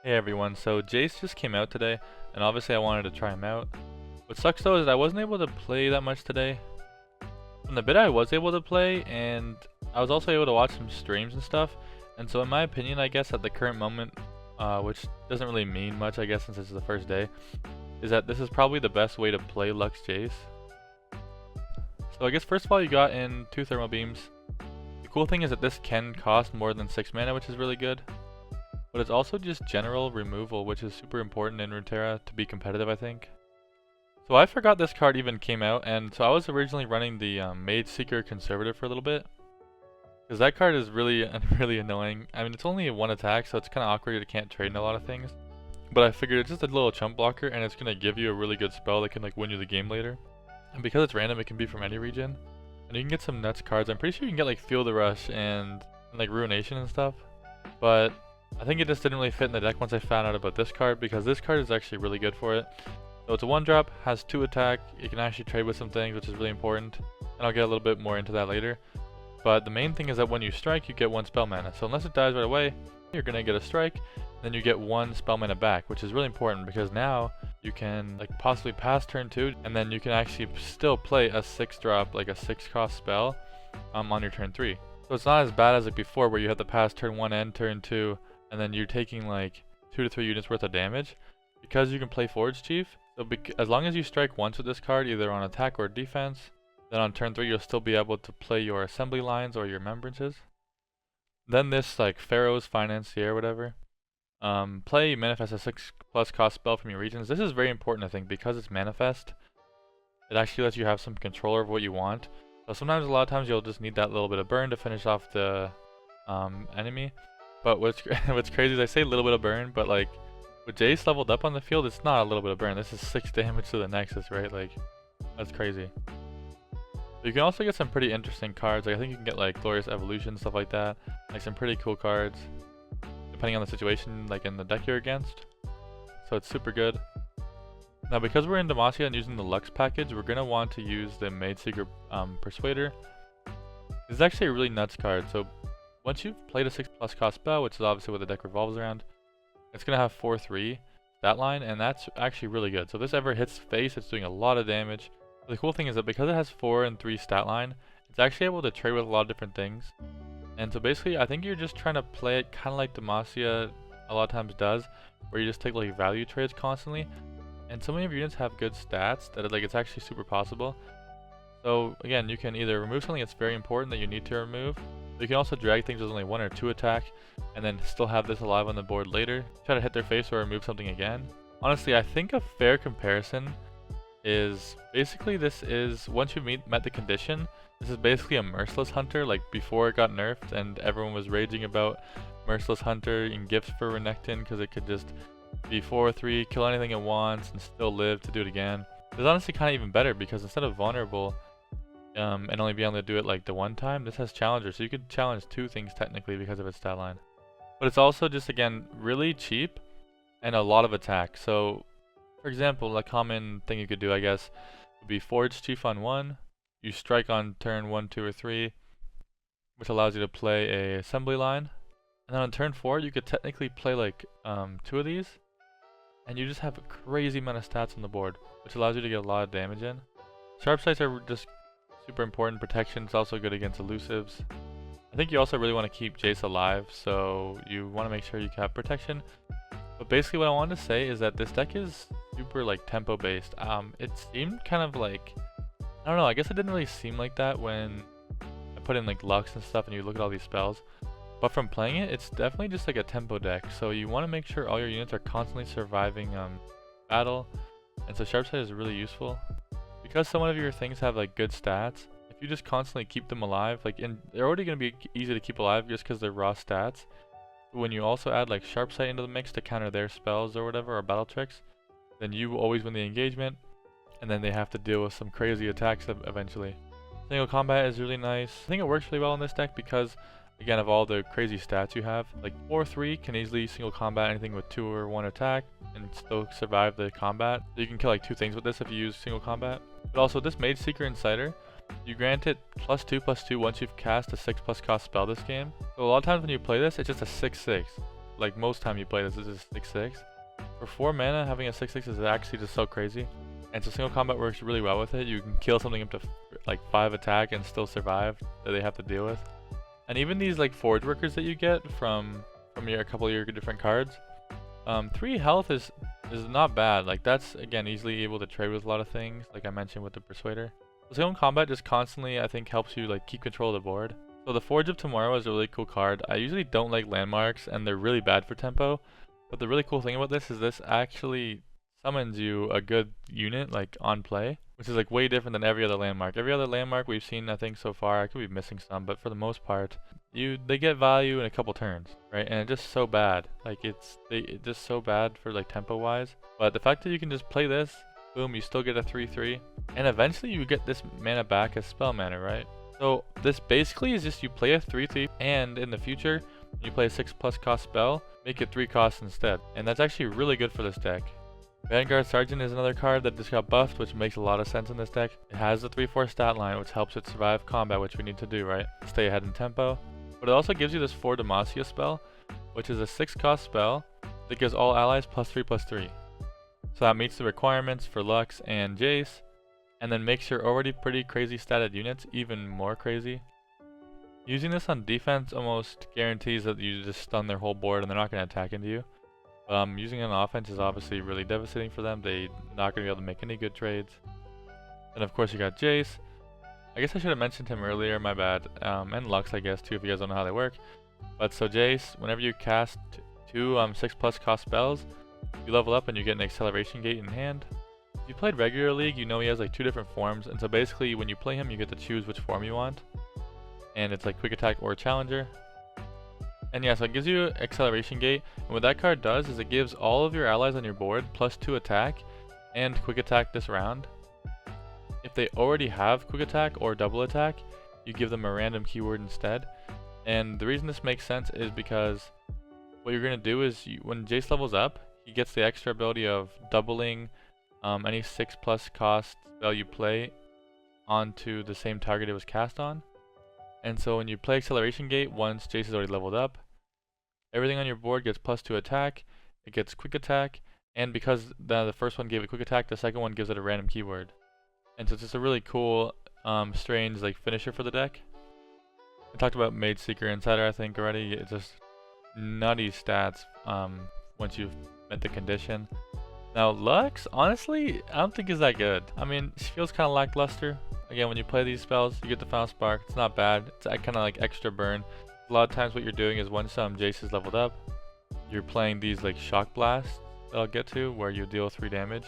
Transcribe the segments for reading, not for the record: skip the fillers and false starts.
Hey everyone, so Jace just came out today, and obviously I wanted to try him out. What sucks though is I wasn't able to play that much today. From the bit I was able to play, and I was also able to watch some streams and stuff, and so in my opinion, I guess at the current moment, which doesn't really mean much I guess since this is the first day, is that this is probably the best way to play Lux Jace. So I guess first of all you got in 2 thermal beams. The cool thing is that this can cost more than 6 mana, which is really good. But it's also just general removal, which is super important in Runeterra to be competitive, I think. So I forgot this card even came out, and so I was originally running the Mage Seeker Conservative for a little bit. Because that card is really, really annoying. I mean, it's only a 1 attack, so it's kind of awkward, you can't trade in a lot of things. But I figured it's just a little chump blocker, and it's going to give you a really good spell that can like win you the game later. And because it's random, it can be from any region. And you can get some nuts cards. I'm pretty sure you can get like Feel the Rush and like Ruination and stuff. But I think it just didn't really fit in the deck once I found out about this card, because this card is actually really good for it. So it's a 1-drop, has 2 attack, you can actually trade with some things, which is really important. And I'll get a little bit more into that later. But the main thing is that when you strike, you get 1 spell mana. So unless it dies right away, you're going to get a strike, then you get 1 spell mana back, which is really important because now you can like possibly pass turn 2, and then you can actually still play a 6-drop, like a 6-cost spell on your turn 3. So it's not as bad as like before where you have to pass turn 1 and turn 2, and then you're taking like 2 to 3 units worth of damage. Because you can play Forge Chief, so as long as you strike once with this card, either on attack or defense, then on turn 3 you'll still be able to play your assembly lines or your remembrances. Then this like Pharaoh's Financier, whatever. Play Manifest a 6+ cost spell from your regions. This is very important, I think, because it's Manifest. It actually lets you have some control over what you want. So sometimes, a lot of times, you'll just need that little bit of burn to finish off the enemy. But what's crazy is I say a little bit of burn, but like with Jace leveled up on the field, it's not a little bit of burn. This is 6 damage to the Nexus, right? Like, that's crazy. You can also get some pretty interesting cards. Like I think you can get like Glorious Evolution, stuff like that. Like some pretty cool cards, depending on the situation, like in the deck you're against. So it's super good. Now because we're in Demacia and using the Lux package, we're gonna want to use the Mage Seeker Persuader. This is actually a really nuts card. So once you've played a 6+ cost spell, which is obviously what the deck revolves around, it's gonna have 4/3 stat line, and that's actually really good. So if this ever hits face, it's doing a lot of damage. The cool thing is that because it has 4 and 3 stat line, it's actually able to trade with a lot of different things. And so basically, I think you're just trying to play it kind of like Demacia a lot of times does, where you just take like value trades constantly. And so many of your units have good stats that it's actually super possible. So again, you can either remove something that's very important that you need to remove. You can also drag things with only 1 or 2 attack, and then still have this alive on the board later. Try to hit their face or remove something again. Honestly, I think a fair comparison is basically this is once you met the condition, this is basically a Merciless Hunter, like before it got nerfed and everyone was raging about Merciless Hunter and gifts for Renekton because it could just be 4/3, kill anything it wants and still live to do it again. It's honestly kind of even better because instead of vulnerable and only being able to do it like the 1 time, this has Challenger, so you could challenge 2 things technically because of its stat line. But it's also just again really cheap and a lot of attack. So for example, a common thing you could do, I guess, would be Forge Chief on 1. You strike on turn 1, 2, or 3, which allows you to play a assembly line. And then on turn 4, you could technically play like 2 of these, and you just have a crazy amount of stats on the board, which allows you to get a lot of damage in. Sharp sights are just super important. Protection is also good against elusives. I think you also really want to keep Jace alive, so you want to make sure you have protection. But basically what I wanted to say is that this deck is super like tempo based. It seemed kind of like, I don't know, I guess it didn't really seem like that when I put in like Lux and stuff and you look at all these spells. But from playing it, it's definitely just like a tempo deck. So you want to make sure all your units are constantly surviving battle. And so Sharp Sight is really useful. Because some of your things have like good stats, if you just constantly keep them alive, they're already going to be easy to keep alive just because they're raw stats. When you also add like Sharp Sight into the mix to counter their spells or whatever, or battle tricks, then you always win the engagement, and then they have to deal with some crazy attacks eventually. Single combat is really nice. I think it works really well in this deck because, again, of all the crazy stats you have, like 4/3 can easily single combat anything with 2 or 1 attack and still survive the combat. So you can kill like 2 things with this if you use single combat. But also this Mage Seeker Insider, you grant it +2/+2 once you've cast a 6+ cost spell this game. So a lot of times when you play this, it's just a 6/6, like most time you play this is 6/6. For 4 mana, having a 6/6 is actually just so crazy. And so single combat works really well with it. You can kill something up to like 5 attack and still survive that they have to deal with. And even these like forge workers that you get from a couple of your different cards, 3 health is not bad. Like that's again easily able to trade with a lot of things, like I mentioned with the Persuader. So single combat just constantly I think helps you like keep control of the board. So the Forge of Tomorrow is a really cool card. I usually don't like landmarks and they're really bad for tempo. But the really cool thing about this is this actually summons you a good unit like on play, which is like way different than every other landmark. Every other landmark we've seen I think so far, I could be missing some, but for the most part, they get value in a couple turns, right? And it's just so bad. Like it's just so bad for like tempo wise. But the fact that you can just play this, boom, you still get a 3/3, and eventually you get this mana back as spell mana, right? So this basically is just you play a 3/3, and in the future you play a 6+ cost spell, make it 3 costs instead. And that's actually really good for this deck. Vanguard Sergeant is another card that just got buffed, which makes a lot of sense in this deck. It has the 3/4 stat line, which helps it survive combat, which we need to do, right? Stay ahead in tempo. But it also gives you this 4 Demacia spell, which is a 6 cost spell that gives all allies +3/+3. So that meets the requirements for Lux and Jace, and then makes your already pretty crazy statted units even more crazy. Using this on defense almost guarantees that you just stun their whole board and they're not going to attack into you. Using it on offense is obviously really devastating for them. They're not going to be able to make any good trades. And of course you got Jace. I guess I should have mentioned him earlier, my bad. And Lux I guess too, if you guys don't know how they work. But so Jace, whenever you cast 2 6+ cost spells, you level up and you get an acceleration gate in hand. If you played regular league, you know he has like 2 different forms, and so basically when you play him you get to choose which form you want. And it's like quick attack or challenger. And yeah, so it gives you acceleration gate, and what that card does is it gives all of your allies on your board +2 attack and quick attack this round. If they already have quick attack or double attack, you give them a random keyword instead. And the reason this makes sense is because what you're going to do is when Jace levels up, he gets the extra ability of doubling any 6+ cost spell you play onto the same target it was cast on. And so when you play Acceleration Gate, once Jace is already leveled up, everything on your board gets +2 attack, it gets quick attack, and because the first one gave it quick attack, the second one gives it a random keyword. And so it's just a really cool, strange like finisher for the deck. I talked about Mage Seeker Insider I think already. It's just nutty stats once you've met the condition. Now Lux, honestly, I don't think is that good. I mean, she feels kind of lackluster. Again, when you play these spells, you get the Final Spark. It's not bad. It's kind of like extra burn. A lot of times what you're doing is once Jace is leveled up, you're playing these like Shock Blasts that I'll get to, where you deal 3 damage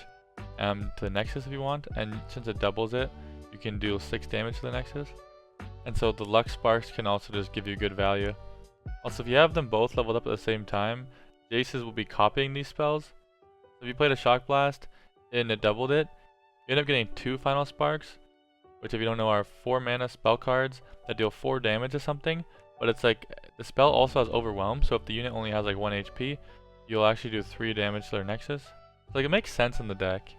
to the Nexus if you want. And since it doubles it, you can deal 6 damage to the Nexus. And so the Lux Sparks can also just give you good value. Also, if you have them both leveled up at the same time, Jaces will be copying these spells. So if you played a Shock Blast and it doubled it, you end up getting 2 Final Sparks, which if you don't know are 4 mana spell cards that deal 4 damage to something, but it's like the spell also has Overwhelm, so if the unit only has like 1 HP, you'll actually do 3 damage to their Nexus. So like it makes sense in the deck.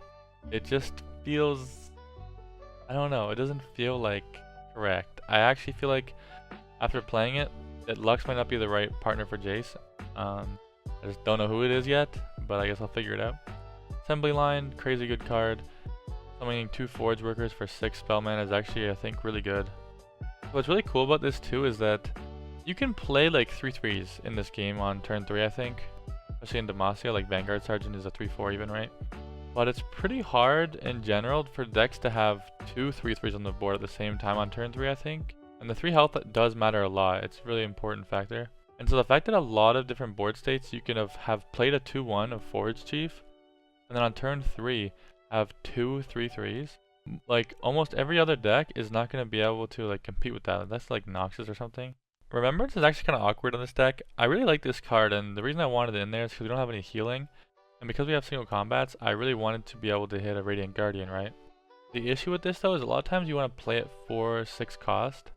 It just feels, I don't know, it doesn't feel like correct. I actually feel like after playing it, that Lux might not be the right partner for Jace. I just don't know who it is yet, but I guess I'll figure it out. Assembly Line, crazy good card. Summoning 2 Forge Workers for 6 spell mana is actually, I think, really good. What's really cool about this too is that you can play like 3/3s in this game on turn 3, I think. Especially in Demacia, like Vanguard Sergeant is a 3/4 even, right? But it's pretty hard in general for decks to have 2 3/3s on the board at the same time on turn 3, I think. And the 3 health does matter a lot. It's a really important factor. And so the fact that a lot of different board states you can have played a 2/1 of Forge Chief, and then on turn 3 have 2 3/3s, like almost every other deck is not going to be able to like compete with that. That's like Noxus or something. Remembrance is actually kind of awkward on this deck. I really like this card, and the reason I wanted it in there is because we don't have any healing, and because we have single combats, I really wanted to be able to hit a Radiant Guardian, right? The issue with this though is a lot of times you want to play it for 6 cost,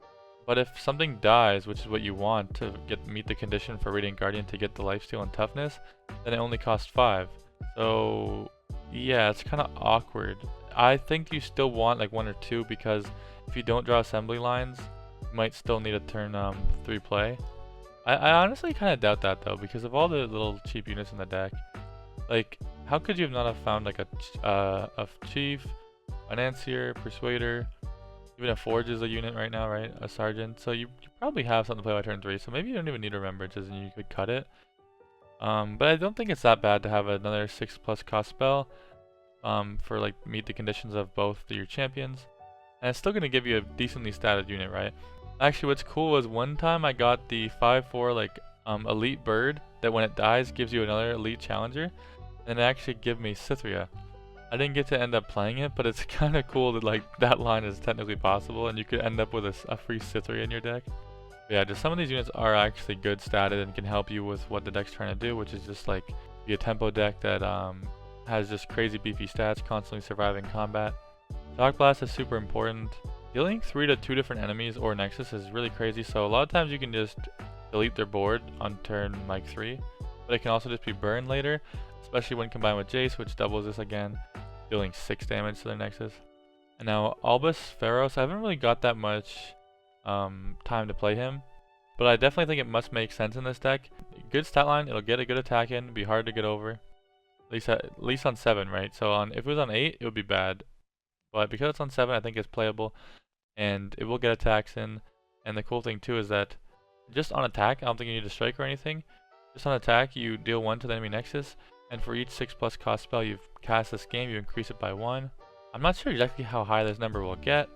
but if something dies, which is what you want to meet the condition for Radiant Guardian to get the lifesteal and toughness, then it only costs 5. So yeah, it's kind of awkward. I think you still want like 1 or 2, because if you don't draw assembly lines, you might still need a turn 3 play. I honestly kind of doubt that though, because of all the little cheap units in the deck. Like, how could you have not have found like a chief, financier, persuader, even a forge is a unit right now, right? A sergeant. So you probably have something to play by turn 3. So maybe you don't even need remembrances and you could cut it. But I don't think it's that bad to have another 6+ cost spell for like meet the conditions of both your champions. And it's still going to give you a decently statted unit, right? Actually, what's cool was one time I got the 5/4 like elite bird that when it dies gives you another elite challenger, and it actually gave me Cytherea. I didn't get to end up playing it, but it's kind of cool that like that line is technically possible, and you could end up with a free Cytherea in your deck. But yeah, just some of these units are actually good statted and can help you with what the deck's trying to do, which is just like be a tempo deck that has just crazy beefy stats, constantly surviving combat. Shock Blast is super important. Dealing 3 to 2 different enemies or Nexus is really crazy, so a lot of times you can just delete their board on turn like 3, but it can also just be burned later, especially when combined with Jace, which doubles this again, dealing 6 damage to their Nexus. And now Albus Pharos, I haven't really got that much time to play him, but I definitely think it must make sense in this deck. Good stat line, it'll get a good attack in, be hard to get over, at least on 7, right? So if it was on 8, it would be bad, but because it's on 7, I think it's playable. And it will get attacks in, and the cool thing too is that just on attack, I don't think you need to strike or anything. Just on attack, you deal 1 to the enemy Nexus, and for each 6+ cost spell you've cast this game, you increase it by 1. I'm not sure exactly how high this number will get,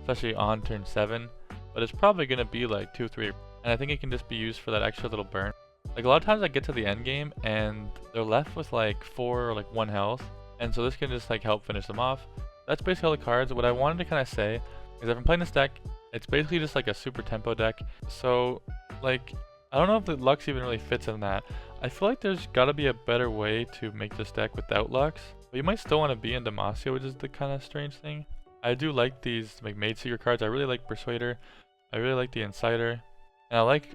especially on turn 7, but it's probably going to be like 2, 3, and I think it can just be used for that extra little burn. Like a lot of times I get to the end game, and they're left with like 4 or like 1 health, and so this can just like help finish them off. That's basically all the cards. What I wanted to kind of say is if I'm playing this deck, it's basically just like a super tempo deck. So like, I don't know if the Lux even really fits in that. I feel like there's gotta be a better way to make this deck without Lux. But you might still want to be in Demacia, which is the kind of strange thing. I do like these like Mage Seeker cards. I really like Persuader. I really like the Insider. And I like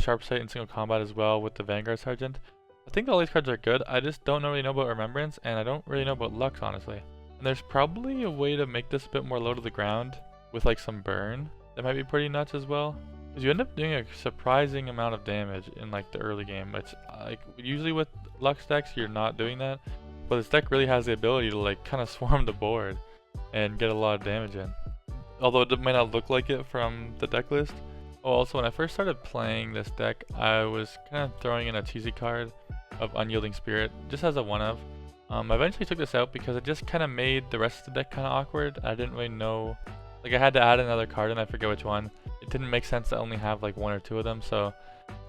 Sharp Sight and Single Combat as well with the Vanguard Sergeant. I think all these cards are good. I just don't really know about Remembrance, and I don't really know about Lux, honestly. And there's probably a way to make this a bit more low to the ground with like some burn that might be pretty nuts as well, because you end up doing a surprising amount of damage in like the early game. It's like usually with Lux decks you're not doing that, but this deck really has the ability to like kind of swarm the board and get a lot of damage in, although it might not look like it from the deck list. Oh, also when I first started playing this deck, I was kind of throwing in a cheesy card of Unyielding Spirit just as a one-of. I eventually took this out because it just kind of made the rest of the deck kind of awkward. I didn't really know, like I had to add another card and I forget which one. It didn't make sense to only have like 1 or 2 of them, so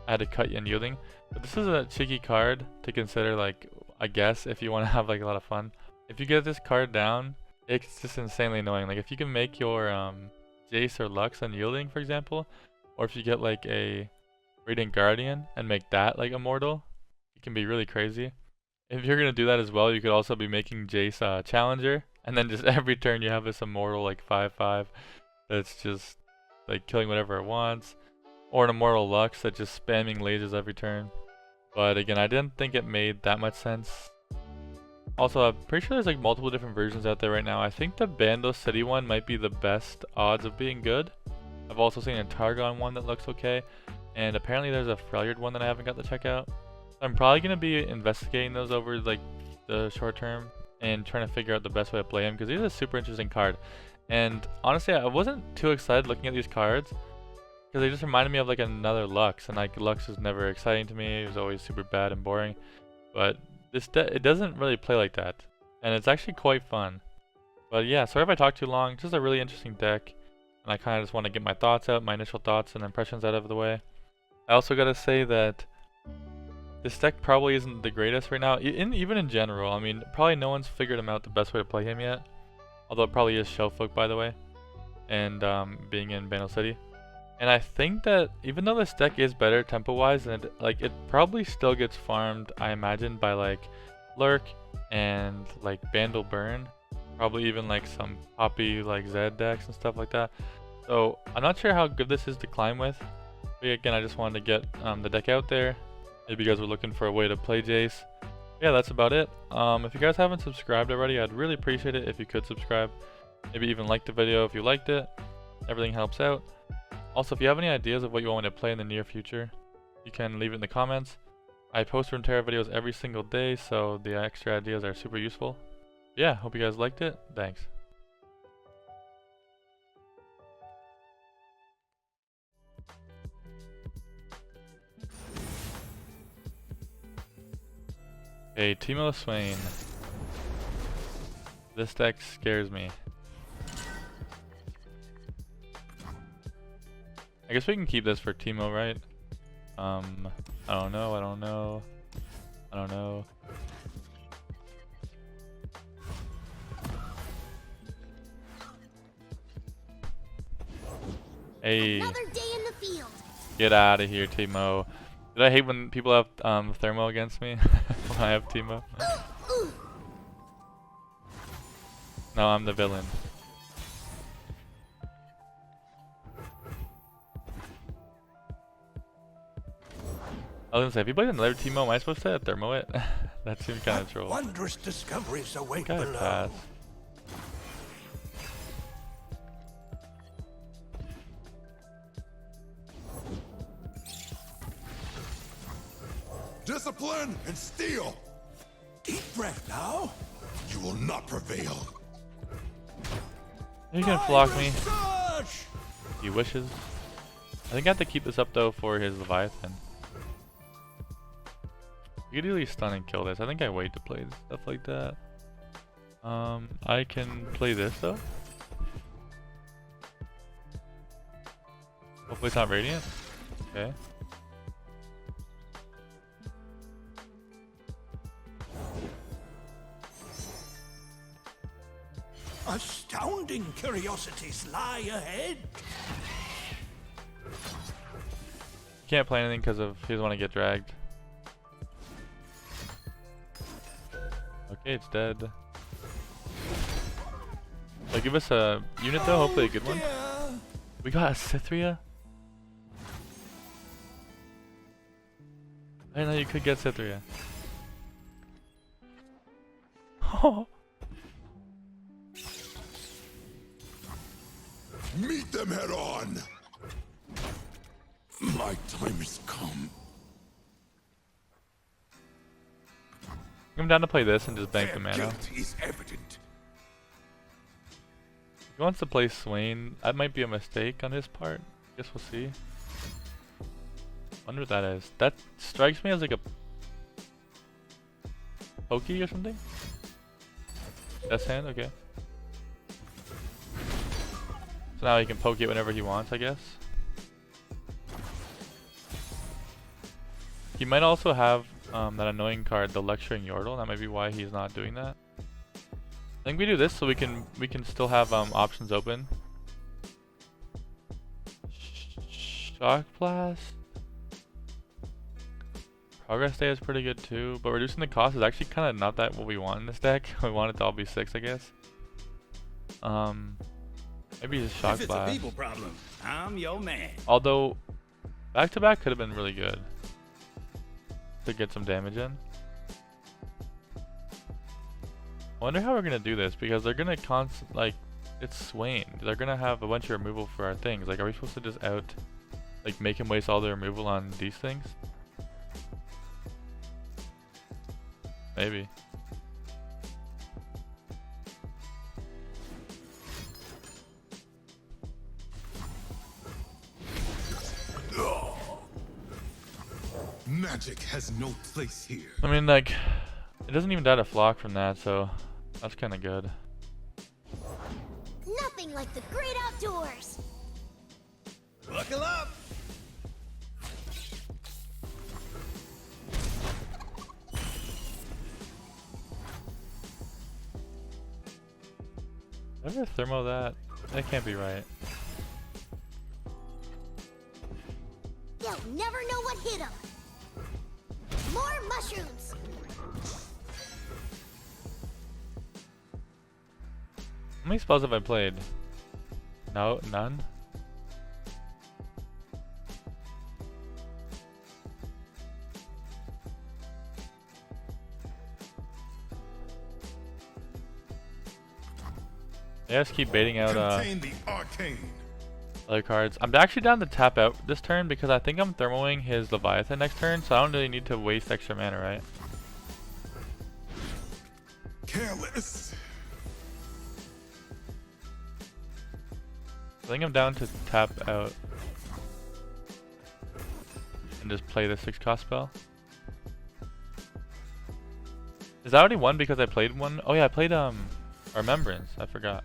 I had to cut Unyielding. But this is a cheeky card to consider, like, I guess, if you want to have like a lot of fun. If you get this card down, it's just insanely annoying. Like if you can make your Jace or Lux Unyielding, for example, or if you get like a Radiant Guardian and make that like immortal, it can be really crazy. If you're going to do that as well, you could also be making Jace Challenger, and then just every turn you have this immortal like 5/5 that's just like killing whatever it wants, or an immortal Lux that's just spamming lasers every turn. But again, I didn't think it made that much sense. Also, I'm pretty sure there's like multiple different versions out there right now. I think the Bando City one might be the best odds of being good. I've also seen a Targon one that looks okay, and apparently there's a Freljord one that I haven't got to check out. I'm probably going to be investigating those over like the short term and trying to figure out the best way to play them, because these are a super interesting card. And honestly, I wasn't too excited looking at these cards because they just reminded me of like another Lux, and like Lux was never exciting to me. It was always super bad and boring. But this it doesn't really play like that, and it's actually quite fun. But yeah, sorry if I talked too long. It's just a really interesting deck, and I kind of just want to get my thoughts out, my initial thoughts and impressions out of the way. I also got to say that this deck probably isn't the greatest right now, even in general. I mean, probably no one's figured him out the best way to play him yet. Although it probably is Shelfbook, by the way, and being in Bando City. And I think that even though this deck is better tempo-wise, and it probably still gets farmed, I imagine, by like Lurk and like Bandle Burn, probably even like some Poppy like Zed decks and stuff like that. So I'm not sure how good this is to climb with. But again, I just wanted to get the deck out there. Maybe you guys were looking for a way to play Jace. Yeah, that's about it. If you guys haven't subscribed already, I'd really appreciate it if you could subscribe. Maybe even like the video if you liked it. Everything helps out. Also, if you have any ideas of what you want me to play in the near future, you can leave it in the comments. I post Runeterra videos every single day, so the extra ideas are super useful. Yeah, hope you guys liked it. Thanks. Hey, Teemo Swain. This deck scares me. I guess we can keep this for Teemo, right? I don't know. Hey. Another day in the field. Get out of here, Teemo. Did I hate when people have thermo against me when I have Teemo? No, I'm the villain. I was gonna say, if you played another Teemo, am I supposed to thermo it? That seemed kind of troll. Wondrous discoveries await Guy below. pass. Discipline and steel. Deep breath now. You will not prevail. You can flock me. Surge! He wishes. I think I have to keep this up though for his Leviathan. You could easily stun and kill this. I think I wait to play stuff like that. I can play this though. Hopefully it's not Radiant. Okay. Astounding curiosities lie ahead. Can't play anything because of he doesn't want to get dragged. Okay, it's dead. They'll give us a unit though, hopefully a good one. We got a Cythria? I didn't know you could get Cythria. Oh. Meet them head on. My time has come. I'm down to play this and just bank the Their mana. guilt is evident. He wants to play Swain. That might be a mistake on his part. Guess we'll see. Wonder what that is. That strikes me as like a pokey or something. Death's Hand, okay. So now he can poke it whenever he wants, I guess. He might also have that annoying card, the Lecturing Yordle. That might be why he's not doing that. I think we do this so we can still have options open. Shock Blast. Progress Day is pretty good too, but reducing the cost is actually kind of not that what we want in this deck. We want it to all be 6, I guess. Maybe just Shock If it's Blast. a people problem, I'm your man. Although, back to back could have been really good to get some damage in. I wonder how we're gonna do this because they're gonna it's Swain. They're gonna have a bunch of removal for our things. Like, are we supposed to just make him waste all the removal on these things? Maybe. Magic has no place here. I mean, like, it doesn't even die to flock from that, so that's kind of good. Nothing like the great outdoors. Buckle up. Did I ever thermo that? That can't be right. They'll never know what hit them. More mushrooms. How many spells have I played? No, none? I just keep baiting out Contain the arcane. other cards. I'm actually down to tap out this turn because I think I'm thermoing his Leviathan next turn, so I don't really need to waste extra mana, right? Careless. I think I'm down to tap out and just play the 6-cost spell. Is that already one because I played one? Oh yeah, I played Remembrance. I forgot.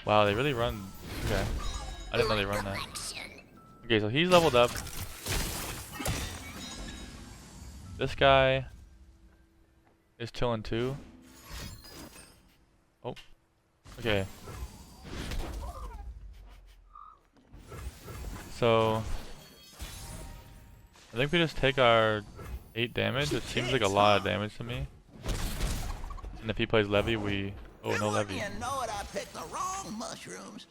Wow, they really run. Okay, I didn't know they run that. Okay, so he's leveled up. This guy is chilling too. Oh, okay. So I think we just take our 8 damage. It seems like a lot of damage to me. And if he plays Levy, we... Oh, no Levy. You know it, I picked the wrong mushrooms.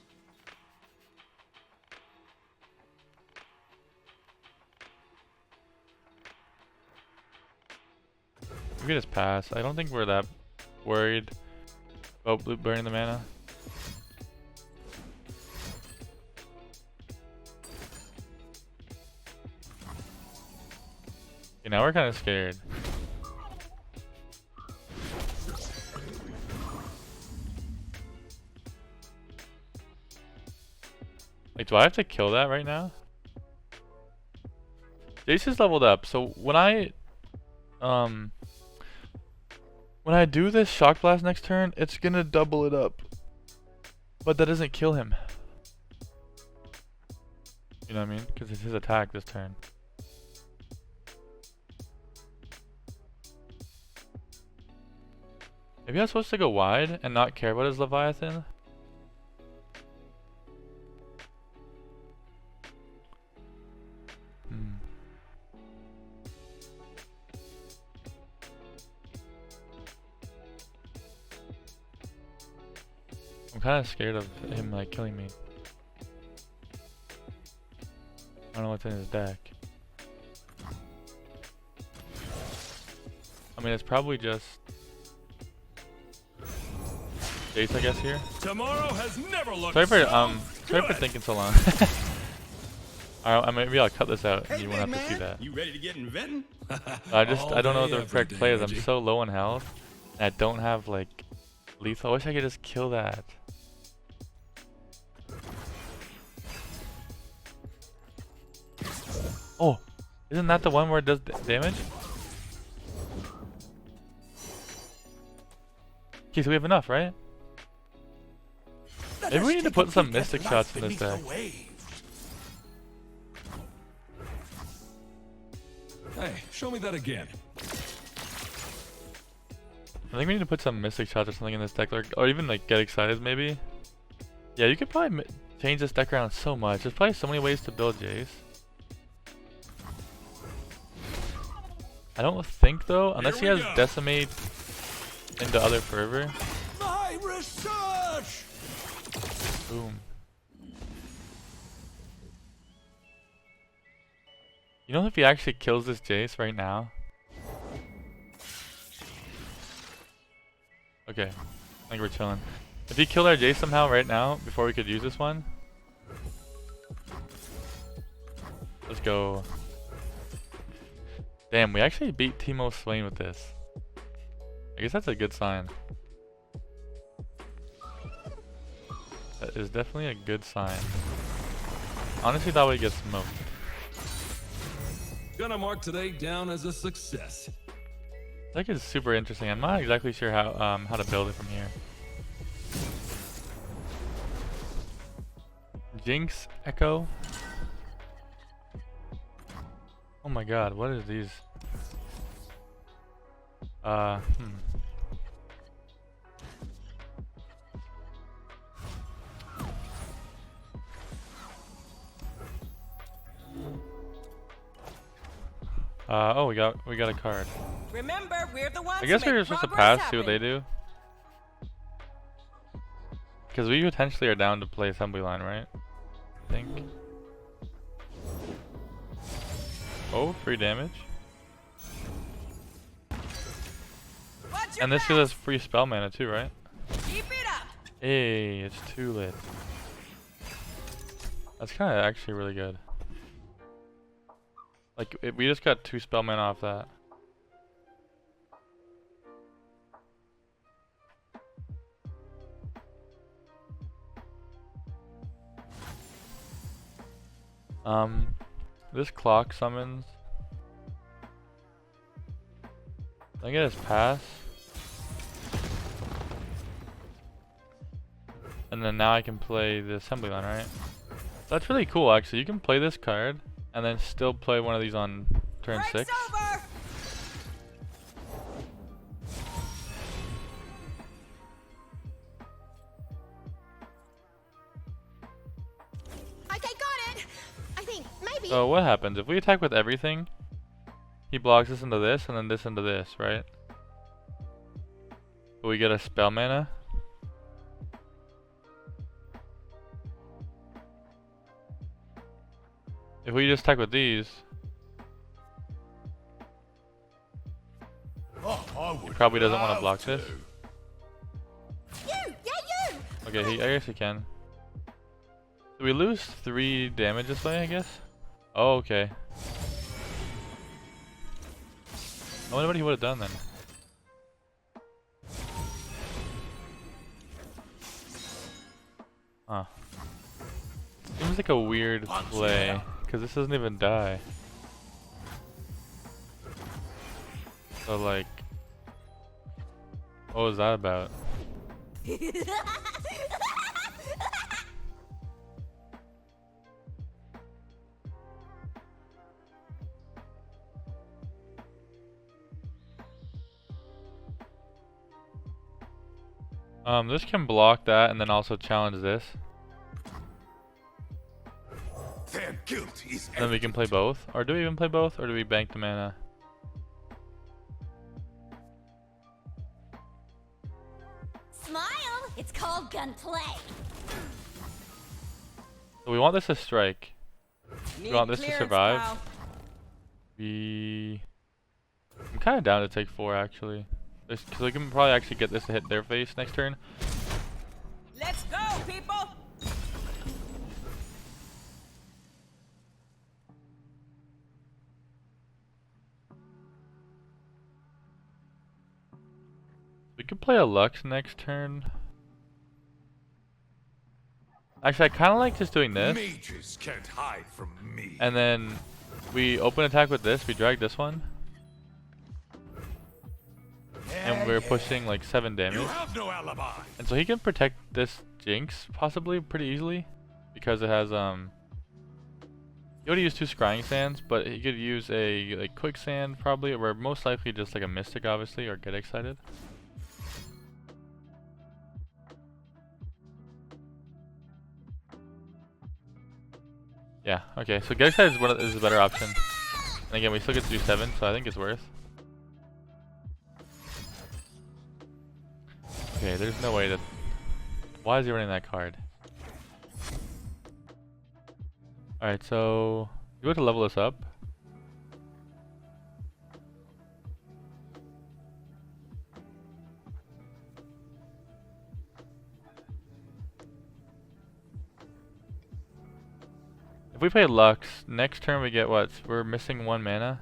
We can just pass. I don't think we're that worried about burning the mana. Okay, now we're kind of scared. Like, do I have to kill that right now? Jace is leveled up, so when I do this Shock Blast next turn, it's gonna double it up. But that doesn't kill him. You know what I mean? Because it's his attack this turn. Maybe I'm supposed to go wide and not care about his Leviathan? I'm kind of scared of him like killing me. I don't know what's in his deck. I mean, it's probably just Jace, I guess, here. Tomorrow has never looked Sorry for so good. thinking so long. Alright, maybe I'll cut this out and you won't have to see that. You ready to get inventing? I don't know the correct plays. I'm so low on health. And I don't have like lethal. I wish I could just kill that. Oh, isn't that the one where it does damage? Okay, so we have enough, right? Maybe we need to put some mystic shots in this deck. Hey, show me that again. I think we need to put some mystic shots or something in this deck, or even like get excited maybe. Yeah, you could probably change this deck around so much. There's probably so many ways to build Jace. I don't think though, unless he has Decimate into other Fervor. My research! Boom. You know if he actually kills this Jace right now? Okay, I think we're chilling. If he killed our Jace somehow right now, before we could use this one. Let's go. Damn, we actually beat Teemo Swain with this. I guess that's a good sign. That is definitely a good sign. Honestly thought we'd get smoked. Gonna mark today down as a success. That is super interesting. I'm not exactly sure how to build it from here. Jinx, Ekko. Oh my god, what is these? Oh, we got a card. Remember, we're the ones I guess who we're make supposed to progress pass, see what they happen. do. Because we potentially are down to play assembly line, right? I think. Oh, free damage. Watch your And this back. gives us free spell mana too, right? Keep it up. Hey, it's too lit. That's kind of actually really good. Like, we just got 2 spell mana off that. This clock summons. I get his pass. And then now I can play the assembly line, right? That's really cool, actually. You can play this card and then still play one of these on turn 6. Break's over. Okay, got it. I think maybe. So what happens if we attack with everything? He blocks this into this and then this into this, right? But we get a spell mana. If we just attack with these, he probably doesn't want to block this. You, yeah, you. Okay, I guess he can. So we lose 3 damage this way, I guess? Oh, okay. I wonder what he would have done then. Huh. Seems like a weird play, because this doesn't even die. So like, what was that about? This can block that and then also challenge this. Their guilt is And then we can play both. Or do we even play both? Or do we bank the mana? Smile. It's called gunplay. So we want this to strike. Need want this to clearance, survive? pal. I'm kind of down to take 4 actually. Because we can probably actually get this to hit their face next turn. Let's go, people. We could play a Lux next turn. Actually, I kind of like just doing this. Mages can't hide from me. And then we open attack with this. We drag this one. And we're pushing like 7 damage. You have no alibi. And so he can protect this Jinx possibly pretty easily. Because it has, he would use 2 scrying sands, but he could use a like quicksand probably, or most likely just like a mystic obviously, or get excited. Yeah, okay, so get excited is a better option. And again, we still get to do 7, so I think it's worth. Okay, there's no way that... Why is he running that card? Alright, so... You want to level this up. If we play Lux, next turn we get what? We're missing 1 mana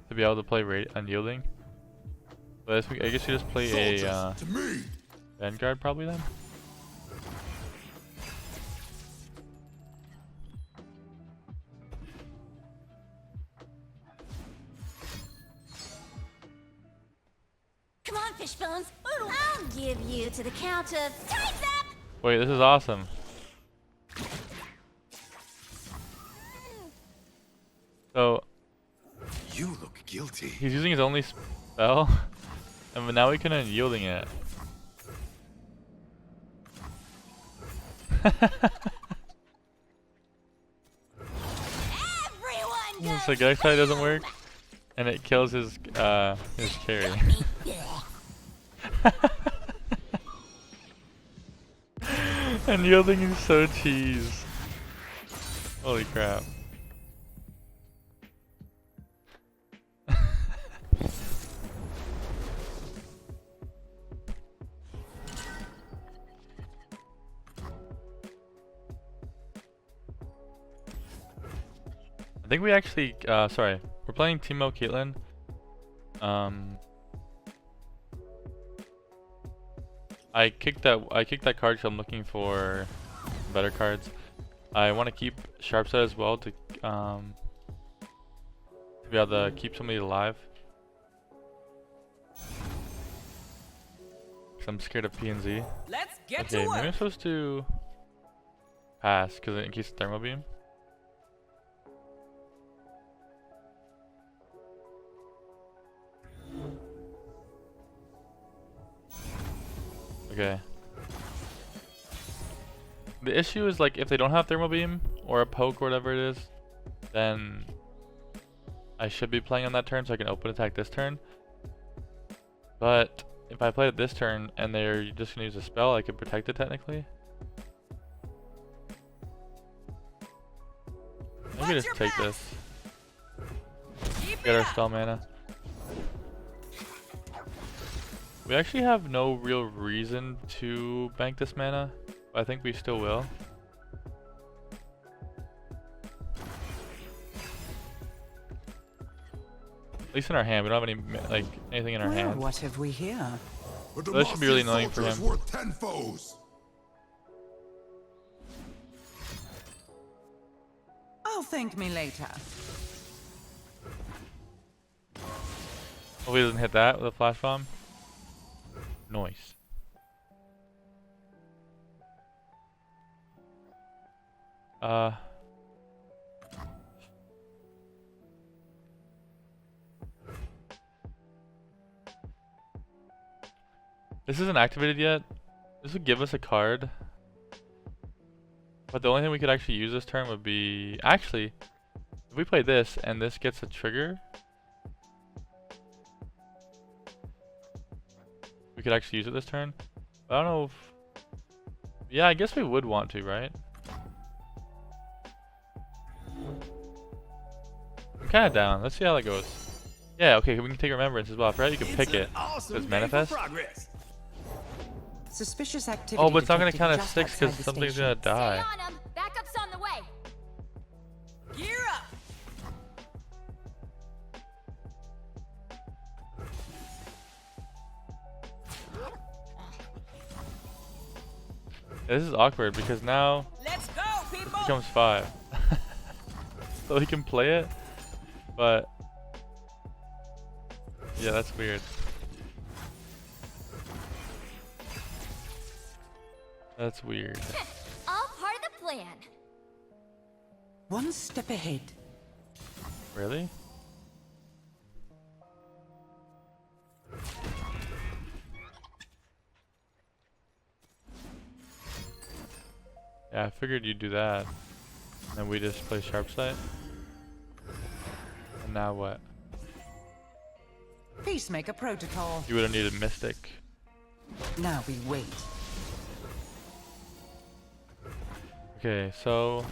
to be able to play Unyielding. But I guess we just play a Vanguard probably then. Come on, Fishbones. I'll give you to the count of time's up. Wait, this is awesome. So You look guilty. he's using his only spell, and now we can unyielding it. Everyone So Galaxy doesn't work, and it kills his carry. And yielding is so cheese. Holy crap. I think we actually, sorry, we're playing Teemo Caitlyn. I kicked that card because I'm looking for better cards. I want to keep Sharpset as well to be able to keep somebody alive. Cause I'm scared of P and Z. Let's get Okay, to maybe I'm work. supposed to pass because in case of thermal beam. Okay. The issue is like if they don't have thermal beam or a poke or whatever it is, then I should be playing on that turn so I can open attack this turn. But if I play it this turn and they're just gonna use a spell, I could protect it technically. Maybe Watch just your take backs. this. Keep Get it our up. spell mana. We actually have no real reason to bank this mana, but I think we still will. At least in our hand, we don't have any like anything in our Well, hand. what have we here? But That should be really annoying for soldier's him. worth 10 foes. Oh, thank me later. Hope he doesn't hit that with a flash bomb. Nice. This isn't activated yet. This would give us a card. But the only thing we could actually use this turn would be... Actually, if we play this and this gets a trigger, we could actually use it this turn. But I don't know if... Yeah, I guess we would want to, right? I'm kind of down. Let's see how that goes. Yeah, okay, we can take Remembrance as well. I forgot you can pick it. Awesome It's day Manifest. for progress. Suspicious activity. Oh, but it's not going to detected count as just 6 outside because the something's station. going to Stay die. on 'em. Backup's on the way. Gear up. This is awkward because now Let's go, it people. becomes 5. So he can play it, but yeah, that's weird. That's weird. All part of the plan. One step ahead. Really? Yeah, I figured you'd do that. And then we just play sharp sight. And now what? Peacemaker protocol. You would have needed Mystic. Now we wait. Okay, so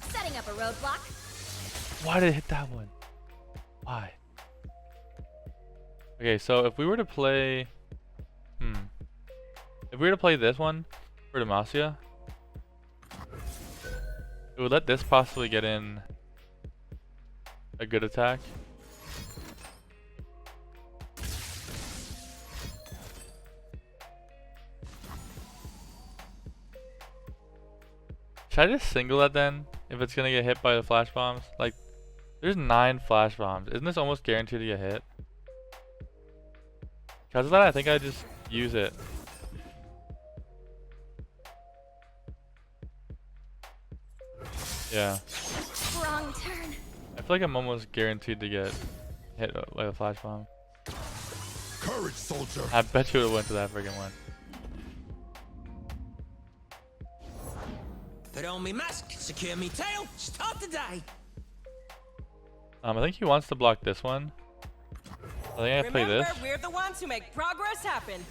Setting up a roadblock. why did it hit that one? Why? Okay, so if we were to play if we were to play this one for Demacia, it would let this possibly get in a good attack. Should I just single that then? If it's gonna get hit by the flash bombs? Like, there's 9 flash bombs. Isn't this almost guaranteed to get hit? Because of that, I think I just use it. Yeah. Wrong turn. I feel like I'm almost guaranteed to get hit by a flash bomb. Courage, soldier. I bet you it went to that friggin' one. Put on me mask, secure me tail, start the day. I think he wants to block this one. I think I play Remember, this. we're the ones who make progress happen.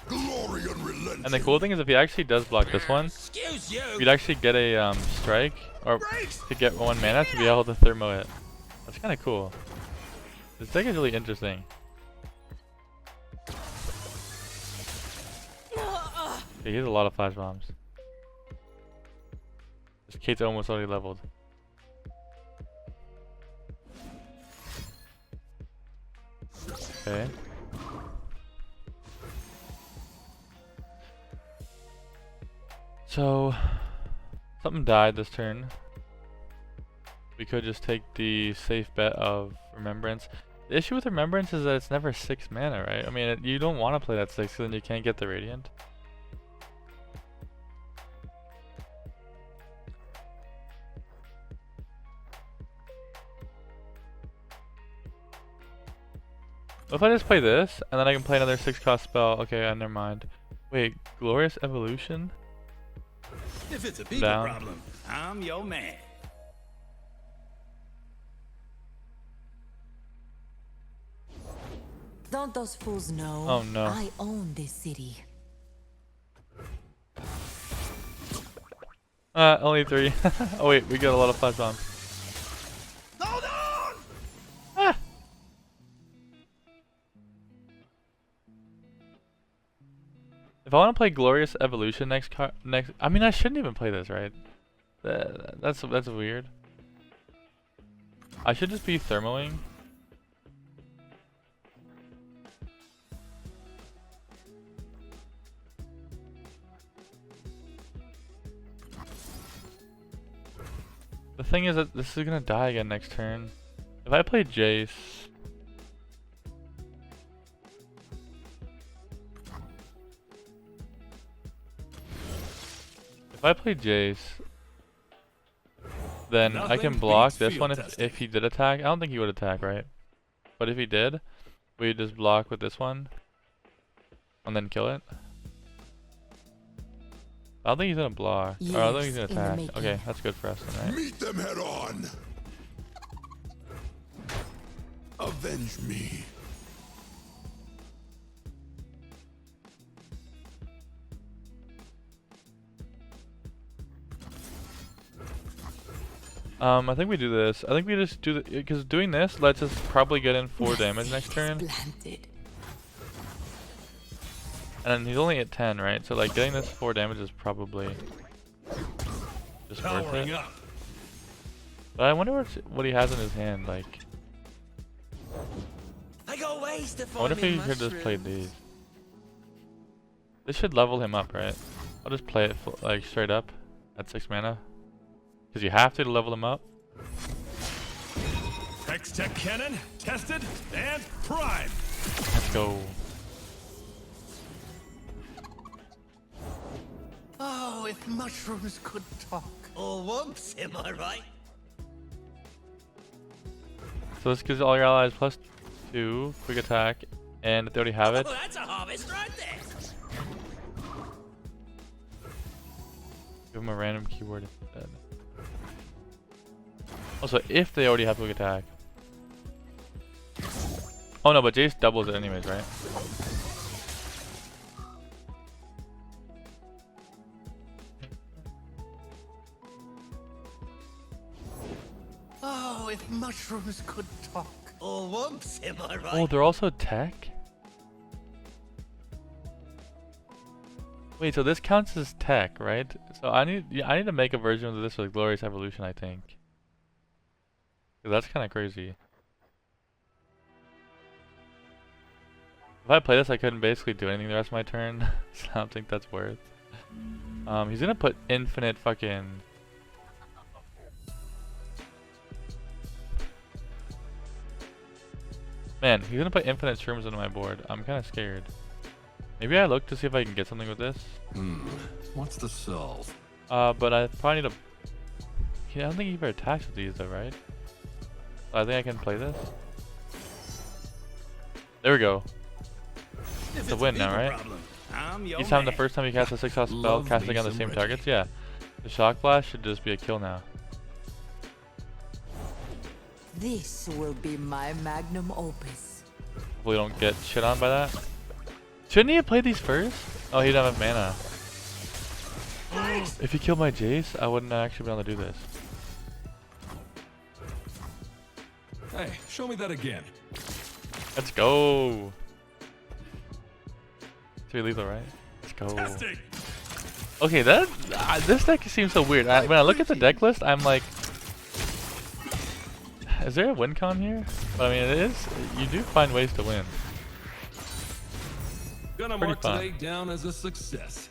Glory unrelenting. And the cool thing is if he actually does block this one, Excuse you. you'd actually get a strike, or to get 1 mana to be able to thermo it. That's kind of cool. This deck is really interesting. Okay, he has a lot of flash bombs. Kate's almost already leveled. Okay. So, something died this turn. We could just take the safe bet of Remembrance. The issue with Remembrance is that it's never 6 mana, right? I mean, you don't want to play that 6 because then you can't get the Radiant. What if I just play this, and then I can play another 6-cost spell? Okay, never mind. Wait, Glorious Evolution? If it's a people Down. problem, I'm your man. Don't those fools know? Oh, no. I own this city. Only 3. Oh wait, we got a lot of flash bombs. Hold on! Ah! If I want to play Glorious Evolution next, I mean, I shouldn't even play this, right? That's weird. I should just be thermoing. The thing is that this is gonna die again next turn. If I play Jace, then I can Nothing block beats this field one testing. if he did attack. I don't think he would attack, right? But if he did, we just block with this one and then kill it. I don't think he's gonna block. Or I don't think he's gonna Yes, in the attack. making. Okay, that's good for us then, right? Meet them head on. Avenge me. I think we do this. I think we just do because doing this lets us probably get in 4 damage next turn. Planted. And he's only at 10, right? So like getting this 4 damage is probably just worth Powering it. up. But I wonder what he has in his hand. Like, I got ways to I find wonder if me he could just play mushrooms. these. This should level him up, right? I'll just play it like straight up at 6 mana. Because you have to level him up. X-Tech Cannon, tested and primed. Let's go. Oh, if mushrooms could talk. Or whoops, am I right? So this gives all your allies +2 quick attack, and if they already have it, Oh, that's a harvest right there. give them a random keyword instead. Also, if they already have quick attack. Oh no, but Jace doubles it anyways, right? Oh, if mushrooms could talk. Or whoops, am I right? Oh, they're also tech? Wait, so this counts as tech, right? So I need to make a version of this with Glorious Evolution, I think. 'Cause that's kind of crazy. If I play this, I couldn't basically do anything the rest of my turn. So I don't think that's worth. He's gonna put infinite fucking. Man, he's gonna put infinite shrooms into my board. I'm kind of scared. Maybe I look to see if I can get something with this. What's the solve? But I probably need to. Yeah, I don't think he ever attacks with these though, right? So I think I can play this. There we go. If It's a it's win now, people right? problem, I'm your Each time the man. first time you cast a 6-cost spell, Love casting me on the some same Reggie. targets. Yeah, the shock blast should just be a kill now. This will be my magnum opus. Hopefully, we don't get shit on by that. Shouldn't he have played these first? Oh, he didn't have mana. If he killed my Jace, I wouldn't actually be able to do this. Hey, show me that again. Let's go. 3 lethal, right? Let's go. Testing. Okay, that this deck seems so weird. When I look at the deck list, I'm like, is there a win con here? But I mean, it is. You do find ways to win. Gonna Pretty mark fun. today down as a success.